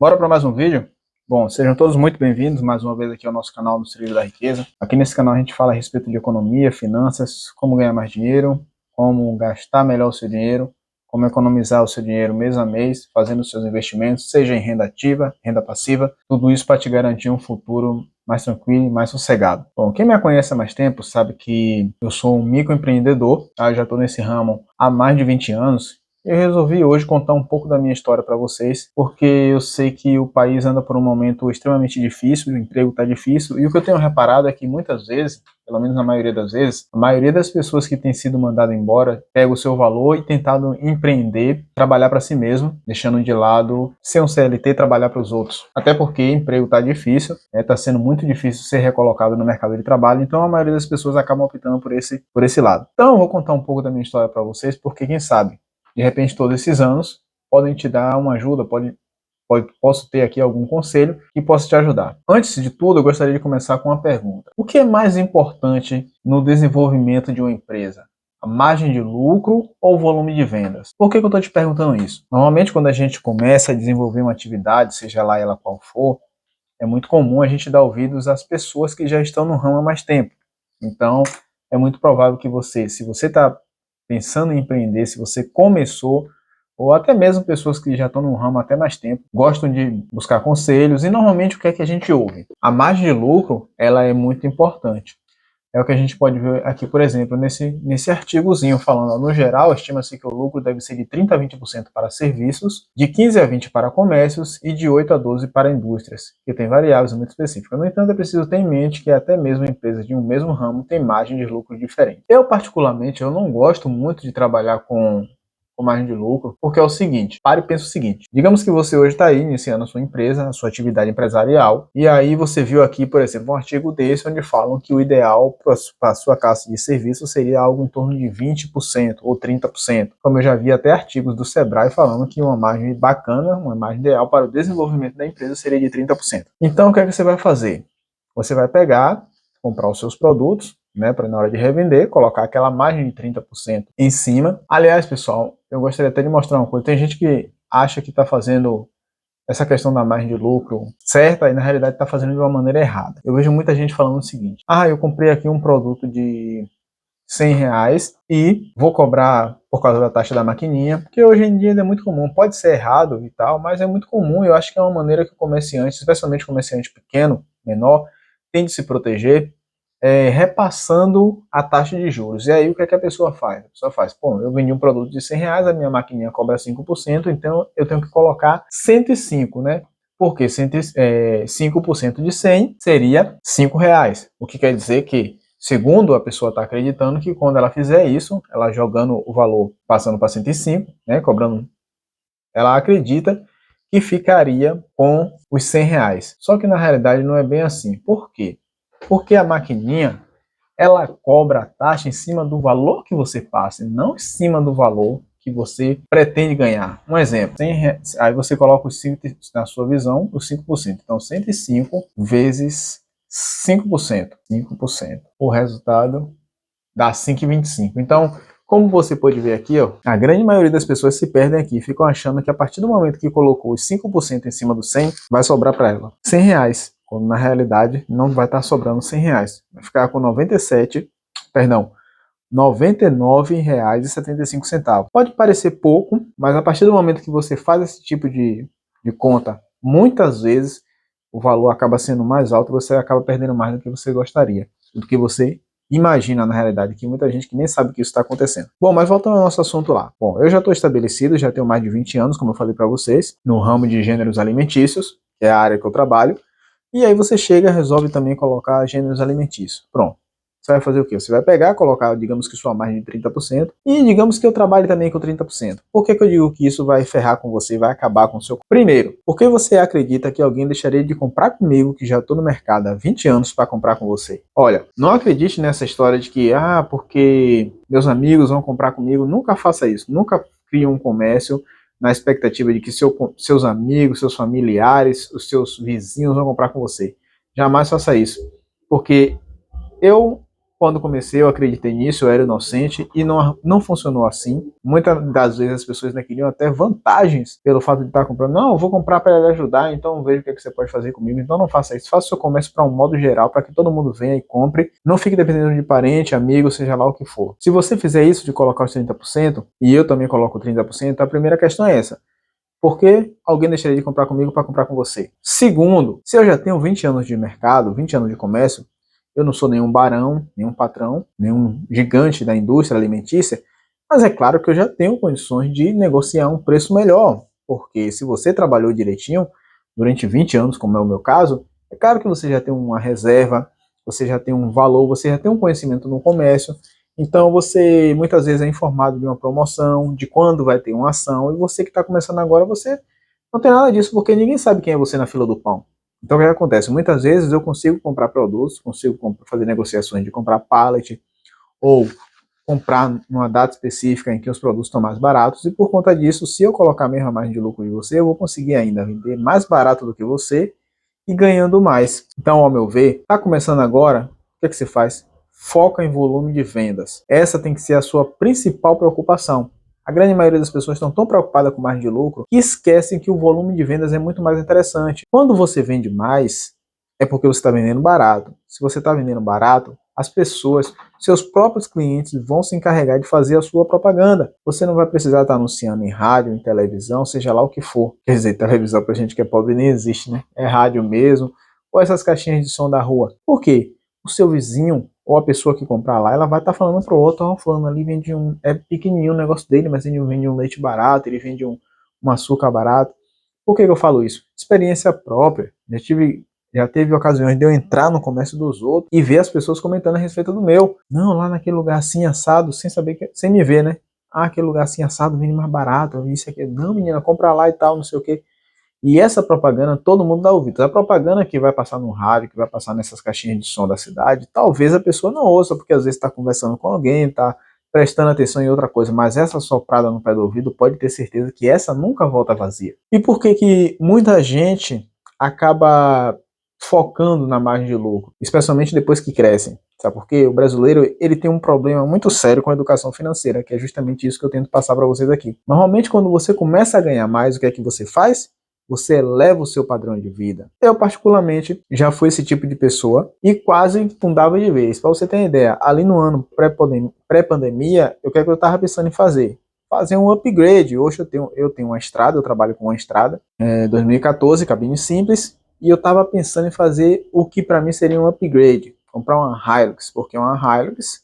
Bora para mais um vídeo? Bom, sejam todos muito bem-vindos mais uma vez aqui ao nosso canal do Trilho da Riqueza. Aqui nesse canal a gente fala a respeito de economia, finanças, como ganhar mais dinheiro, como gastar melhor o seu dinheiro, como economizar o seu dinheiro mês a mês, fazendo os seus investimentos, seja em renda ativa, renda passiva, tudo isso para te garantir um futuro mais tranquilo e mais sossegado. Bom, quem me conhece há mais tempo sabe que eu sou um microempreendedor, tá? Eu já estou nesse ramo há mais de 20 anos. Eu resolvi hoje contar um pouco da minha história para vocês, porque eu sei que o país anda por um momento extremamente difícil, o emprego está difícil, e o que eu tenho reparado é que muitas vezes, pelo menos na maioria das vezes, a maioria das pessoas que têm sido mandadas embora pega o seu valor e tentado empreender, trabalhar para si mesmo, deixando de lado ser um CLT e trabalhar para os outros. Até porque emprego está difícil, está sendo muito difícil ser recolocado no mercado de trabalho, então a maioria das pessoas acabam optando por esse lado. Então eu vou contar um pouco da minha história para vocês, porque quem sabe de repente todos esses anos podem te dar uma ajuda, posso ter aqui algum conselho que possa te ajudar. Antes de tudo, eu gostaria de começar com uma pergunta. O que é mais importante no desenvolvimento de uma empresa? A margem de lucro ou o volume de vendas? Por que eu estou te perguntando isso? Normalmente, quando a gente começa a desenvolver uma atividade, seja lá ela qual for, é muito comum a gente dar ouvidos às pessoas que já estão no ramo há mais tempo. Então, é muito provável que se você está pensando em empreender, se você começou, ou até mesmo pessoas que já estão no ramo há até mais tempo, gostam de buscar conselhos, e normalmente o que é que a gente ouve? A margem de lucro, ela é muito importante. É o que a gente pode ver aqui, por exemplo, nesse artigozinho falando, no geral, estima-se que o lucro deve ser de 30% a 20% para serviços, de 15% a 20% para comércios e de 8% a 12% para indústrias, que tem variáveis muito específicas. No entanto, é preciso ter em mente que até mesmo empresas de um mesmo ramo têm margem de lucro diferente. Eu, particularmente, eu não gosto muito de trabalhar com margem de lucro, porque é o seguinte, pare e pensa o seguinte, digamos que você hoje está aí iniciando a sua empresa, a sua atividade empresarial, e aí você viu aqui, por exemplo, um artigo desse onde falam que o ideal para a sua classe de serviço seria algo em torno de 20% ou 30%, como eu já vi até artigos do Sebrae falando que uma margem bacana, uma margem ideal para o desenvolvimento da empresa seria de 30%. Então, o que é que você vai fazer? Você vai pegar, comprar os seus produtos, para na hora de revender, colocar aquela margem de 30% em cima. Aliás, pessoal, eu gostaria até de mostrar uma coisa. Tem gente que acha que está fazendo essa questão da margem de lucro certa e na realidade está fazendo de uma maneira errada. Eu vejo muita gente falando o seguinte: eu comprei aqui um produto de R$100 e vou cobrar por causa da taxa da maquininha, porque hoje em dia é muito comum, pode ser errado e tal, mas é muito comum. Eu acho que é uma maneira que o comerciante, especialmente o comerciante pequeno, menor, tem de se proteger, repassando a taxa de juros. E aí o que é que a pessoa faz? A pessoa faz, eu vendi um produto de R$100, a minha maquininha cobra 5%, então eu tenho que colocar 105, né? Porque 5% de 100 seria R$5. O que quer dizer que, segundo a pessoa está acreditando, que quando ela fizer isso, ela jogando o valor, passando para 105, né, cobrando, ela acredita que ficaria com os R$100. Só que na realidade não é bem assim. Por quê? Porque a maquininha, ela cobra a taxa em cima do valor que você passa, não em cima do valor que você pretende ganhar. Um exemplo, aí você coloca os 5, na sua visão, os 5%. Então, 105 vezes 5%. 5%. O resultado dá 5,25. Então, como você pode ver aqui, a grande maioria das pessoas se perdem aqui e ficam achando que a partir do momento que colocou os 5% em cima do 100, vai sobrar para ela R$100. Quando na realidade não vai estar sobrando R$100. Vai ficar com R$99,75. Pode parecer pouco, mas a partir do momento que você faz esse tipo de conta, muitas vezes o valor acaba sendo mais alto, você acaba perdendo mais do que você gostaria, do que você imagina na realidade, que muita gente que nem sabe que isso está acontecendo. Bom, mas voltando ao nosso assunto lá. Bom, eu já estou estabelecido, já tenho mais de 20 anos, como eu falei para vocês, no ramo de gêneros alimentícios, que é a área que eu trabalho. E aí você chega e resolve também colocar gêneros alimentícios. Pronto. Você vai fazer o quê? Você vai pegar, colocar, digamos que sua margem de 30%, e digamos que eu trabalhe também com 30%. Por que eu digo que isso vai ferrar com você, vai acabar com o seu... Primeiro, porque você acredita que alguém deixaria de comprar comigo, que já estou no mercado há 20 anos, para comprar com você? Olha, não acredite nessa história de que, porque meus amigos vão comprar comigo. Nunca faça isso. Nunca crie um comércio na expectativa de que seus amigos, seus familiares, os seus vizinhos vão comprar com você. Jamais faça isso. Porque eu Quando comecei, eu acreditei nisso, eu era inocente e não funcionou assim. Muitas das vezes as pessoas ainda queriam até vantagens pelo fato de estar comprando. Não, eu vou comprar para lhe ajudar, então veja o que, é que você pode fazer comigo. Então não faça isso, faça o seu comércio para um modo geral, para que todo mundo venha e compre. Não fique dependendo de parente, amigo, seja lá o que for. Se você fizer isso de colocar os 30%, e eu também coloco 30%, a primeira questão é essa. Por que alguém deixaria de comprar comigo para comprar com você? Segundo, se eu já tenho 20 anos de mercado, 20 anos de comércio, eu não sou nenhum barão, nenhum patrão, nenhum gigante da indústria alimentícia, mas é claro que eu já tenho condições de negociar um preço melhor, porque se você trabalhou direitinho durante 20 anos, como é o meu caso, é claro que você já tem uma reserva, você já tem um valor, você já tem um conhecimento no comércio, então você muitas vezes é informado de uma promoção, de quando vai ter uma ação, e você que está começando agora, você não tem nada disso, porque ninguém sabe quem é você na fila do pão. Então o que acontece? Muitas vezes eu consigo comprar produtos, consigo fazer negociações de comprar pallet, ou comprar numa data específica em que os produtos estão mais baratos, e por conta disso, se eu colocar a mesma margem de lucro de você, eu vou conseguir ainda vender mais barato do que você e ganhando mais. Então, ao meu ver, está começando agora, o que, é que você faz? Foca em volume de vendas. Essa tem que ser a sua principal preocupação. A grande maioria das pessoas estão tão preocupadas com margem de lucro que esquecem que o volume de vendas é muito mais interessante. Quando você vende mais, é porque você está vendendo barato. Se você está vendendo barato, as pessoas, seus próprios clientes vão se encarregar de fazer a sua propaganda. Você não vai precisar estar anunciando em rádio, em televisão, seja lá o que for. Quer dizer, televisão pra gente que é pobre nem existe, né? É rádio mesmo, ou essas caixinhas de som da rua. Por quê? O seu vizinho ou a pessoa que comprar lá, ela vai estar falando pro outro, ó, falando ali vende é pequenininho o negócio dele, mas ele vende um leite barato, ele vende um açúcar barato. Por que eu falo isso? Experiência própria. Já teve ocasiões de eu entrar no comércio dos outros e ver as pessoas comentando a respeito do meu. Não, lá naquele lugar assim assado, sem saber, sem me ver, né? Ah, aquele lugar assim assado vende mais barato, isso aqui. Não, menina, compra lá e tal, não sei o quê. E essa propaganda, todo mundo dá ouvido. A propaganda que vai passar no rádio, que vai passar nessas caixinhas de som da cidade, talvez a pessoa não ouça, porque às vezes está conversando com alguém, está prestando atenção em outra coisa, mas essa soprada no pé do ouvido, pode ter certeza que essa nunca volta vazia. E por que que muita gente acaba focando na margem de lucro, especialmente depois que crescem? Sabe por quê? O brasileiro, ele tem um problema muito sério com a educação financeira, que é justamente isso que eu tento passar para vocês aqui. Normalmente, quando você começa a ganhar mais, o que é que você faz? Você eleva o seu padrão de vida. Eu, particularmente, já fui esse tipo de pessoa e quase fundava de vez. Para você ter uma ideia, ali no ano pré-pandemia, o que é que eu estava pensando em fazer? Fazer um upgrade. Hoje eu tenho uma estrada, eu trabalho com uma estrada, 2014, cabine simples, e eu estava pensando em fazer o que para mim seria um upgrade. Comprar uma Hilux, porque uma Hilux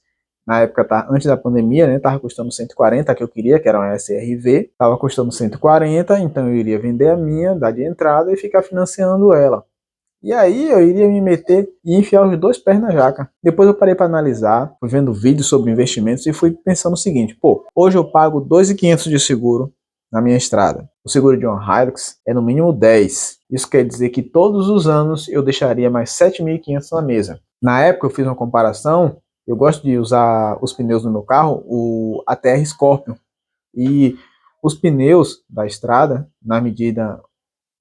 na época, antes da pandemia, né, tava custando 140, que eu queria, que era uma SRV, tava custando 140, então eu iria vender a minha, dar de entrada e ficar financiando ela. E aí eu iria me meter e enfiar os dois pés na jaca. Depois eu parei para analisar, fui vendo vídeos sobre investimentos e fui pensando o seguinte, pô, hoje eu pago 2.500 de seguro na minha estrada. O seguro de uma Hilux é no mínimo 10. Isso quer dizer que todos os anos eu deixaria mais 7.500 na mesa. Na época eu fiz uma comparação. Eu gosto de usar os pneus no meu carro, o ATR Scorpion. E os pneus da estrada, na medida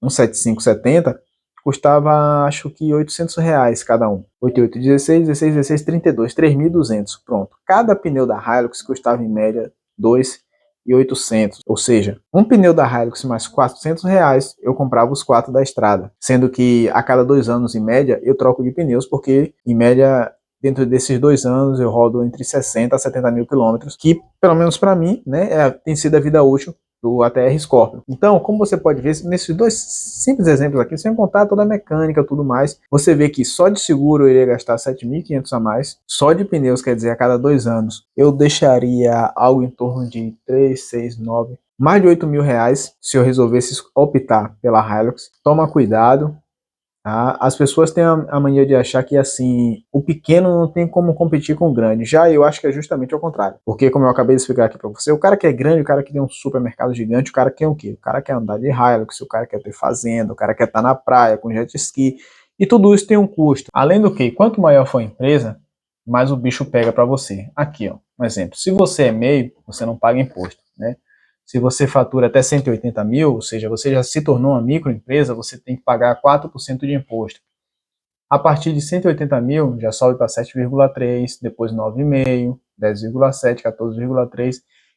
175/70, custava acho que R$ 800 cada um. 88, 16, 16, 16, 32, 3.200. Pronto. Cada pneu da Hilux custava em média 2.800. Ou seja, um pneu da Hilux mais R$ 400, eu comprava os 4 da estrada. Sendo que a cada 2 anos, em média, eu troco de pneus, porque em média dentro desses 2 anos eu rodo entre 60 a 70 mil quilômetros, que pelo menos para mim, né, tem sido a vida útil do ATR Scorpion. Então, como você pode ver, nesses dois simples exemplos aqui, sem contar toda a mecânica e tudo mais, você vê que só de seguro eu iria gastar 7.500 a mais, só de pneus, quer dizer, a cada 2 anos, eu deixaria algo em torno de 3, 6, 9, mais de R$ 8.000 se eu resolvesse optar pela Hilux. Toma cuidado. Tá? As pessoas têm a mania de achar que assim, o pequeno não tem como competir com o grande. Já eu acho que é justamente o contrário. Porque, como eu acabei de explicar aqui para você, o cara que é grande, o cara que tem um supermercado gigante, o cara quer o quê? O cara quer andar de Hilux, o cara quer ter fazenda, o cara quer estar na praia com jet ski. E tudo isso tem um custo. Além do que, quanto maior for a empresa, mais o bicho pega para você. Aqui, ó, um exemplo. Se você é MEI, você não paga imposto, né? Se você fatura até 180 mil, ou seja, você já se tornou uma microempresa, você tem que pagar 4% de imposto. A partir de 180 mil, já sobe para 7,3, depois 9,5, 10,7, 14,3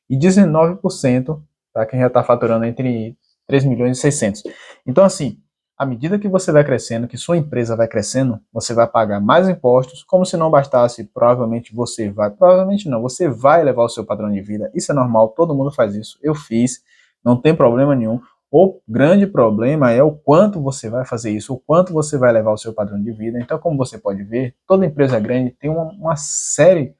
e 19% para quem já está faturando entre 3 milhões e 600. Então, assim, à medida que você vai crescendo, que sua empresa vai crescendo, você vai pagar mais impostos, como se não bastasse, provavelmente você vai elevar o seu padrão de vida. Isso é normal, todo mundo faz isso. Eu fiz, não tem problema nenhum. O grande problema é o quanto você vai fazer isso, o quanto você vai levar o seu padrão de vida. Então, como você pode ver, toda empresa grande tem uma série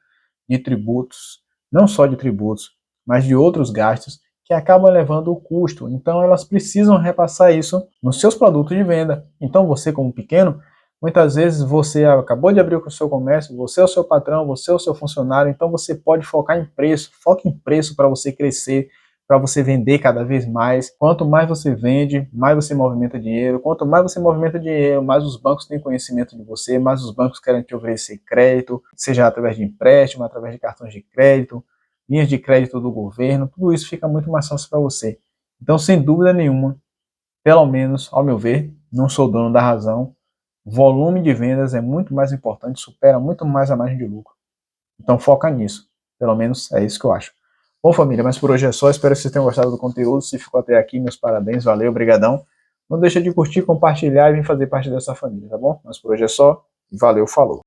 de tributos, não só de tributos, mas de outros gastos que acabam elevando o custo. Então, elas precisam repassar isso nos seus produtos de venda. Então, você como pequeno, muitas vezes você acabou de abrir o seu comércio, você é o seu patrão, você é o seu funcionário, então você pode focar em preço, foque em preço para você crescer, para você vender cada vez mais. Quanto mais você vende, mais você movimenta dinheiro. Quanto mais você movimenta dinheiro, mais os bancos têm conhecimento de você, mais os bancos querem te oferecer crédito, seja através de empréstimo, através de cartões de crédito, linhas de crédito do governo, tudo isso fica muito mais fácil para você. Então, sem dúvida nenhuma, pelo menos, ao meu ver, não sou dono da razão, volume de vendas é muito mais importante, supera muito mais a margem de lucro. Então foca nisso. Pelo menos é isso que eu acho. Bom, família, mas por hoje é só. Espero que vocês tenham gostado do conteúdo. Se ficou até aqui, meus parabéns. Valeu, brigadão. Não deixa de curtir, compartilhar e vir fazer parte dessa família, tá bom? Mas por hoje é só. Valeu, falou.